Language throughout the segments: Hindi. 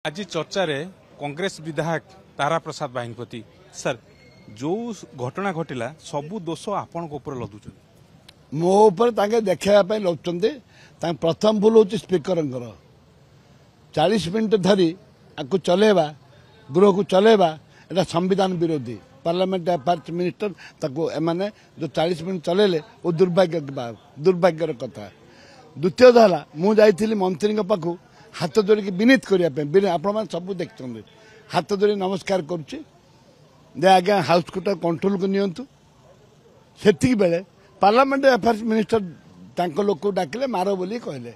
आज चर्चा रे कांग्रेस विधायक तारा प्रसाद बाहिनपति सर जो घटना घटिला सबु दोष आपण लदुच मो ऊपर देखा लौट प्रथम भूल हूँ स्पीकर 40 मिनिट धरी आपको चलेबा गृह को चलेबा एटा संविधान विरोधी पार्लियामेंट अफेयर्स मिनिस्टर ताको एमाने जो 40 मिनिट चलेले वो दुर्भाग्यर कथा। द्वितीय है मुझे मंत्री पाखु हाथ जोड़ी विनीत करने आपण सब देखते हाथ जोड़ी नमस्कार करुच्चे आज्ञा हाउस को कंट्रोल को नियंतु सेतिक बेले पार्लियामेंट अफेयर्स मिनिस्टर लोक डाकिले मार बोली कहले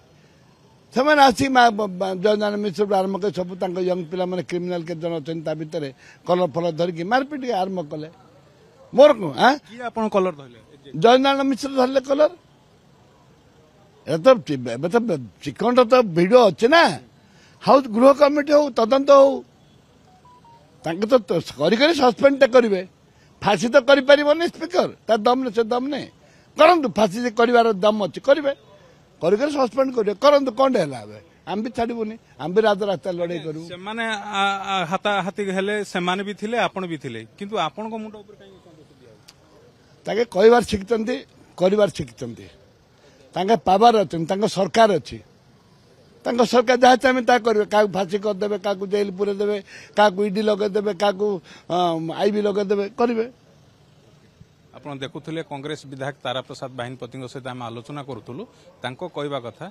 से आसिक जयनारायण मिश्र आरंभ कर सब यंग पिला माने क्रिमिनाल के जन अच्छा भितर कलर फल धरिकी मारपिट आरंभ कले मोर को कलर धरले जयनारायण मिश्र धरले कलर तो चिकन तो भिड अच्छे ना हाउस गृह कमिटी हो तदंत हो तो सस्पेंड करेंगे फांसी तो कर स्पीकर दम से दम नहीं करूँ फांसी कर दम अच्छे करेंगे कर सस्पेंड करेंगे करूँ कौन है आम भी छाड़बूनी आम भी राजरास्ता लड़ाई करूँ हाथाहाथी हेले सेमाने भी थिले आपण भी थिले किंतु आपण को मुंड ऊपर ताके कहबार शिखिचंती करिवार शिखिचंती तांगे पावर अच्छे सरकार अच्छी सरकार जहाँ चाहे ता करेंगे क्या फांसी करदे क्या जेल पूरे देवे क्या ईडी लगेदेवे क्या आईबी लगेदेवे करेंगे। आपण देखुले कांग्रेस विधायक तारा प्रसाद बाहिनपति सहित आम आलोचना करूँ कहवा कथा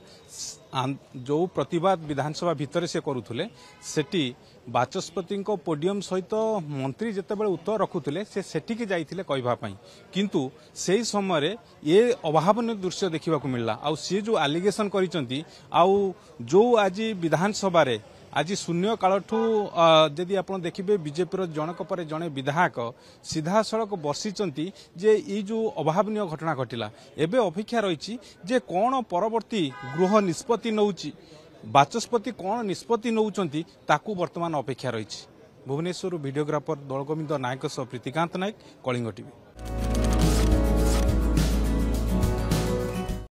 जो प्रतिवाद विधानसभा भितर से करुले सेठी बाचस्पति पोडियम सहित मंत्री जितेबाला उत्तर रखुले सेठी जाइथिले कहवाई किंतु से समय ये अभावन दृश्य देखा मिलला आउ सी जो आलिगेशन करिसेंती आउ जो आज विधानसभा आज शून्य काल जदि आप देखिए बीजेपी जनक पर जड़े विधायक सीधा सड़क बसिचंती जे ये जो अभावन घटना घटिला एबे अपेक्षा रही जे कौन परवर्ती गृह निष्पत्ति नौची बाचस्पति कौन निष्पत्ति नौचंती ताकू वर्तमान अपेक्षा रही। भुवनेश्वर वीडियोग्राफर दलगोविंद नायक सह प्रीतिकांत नायक कलिंग टीवी।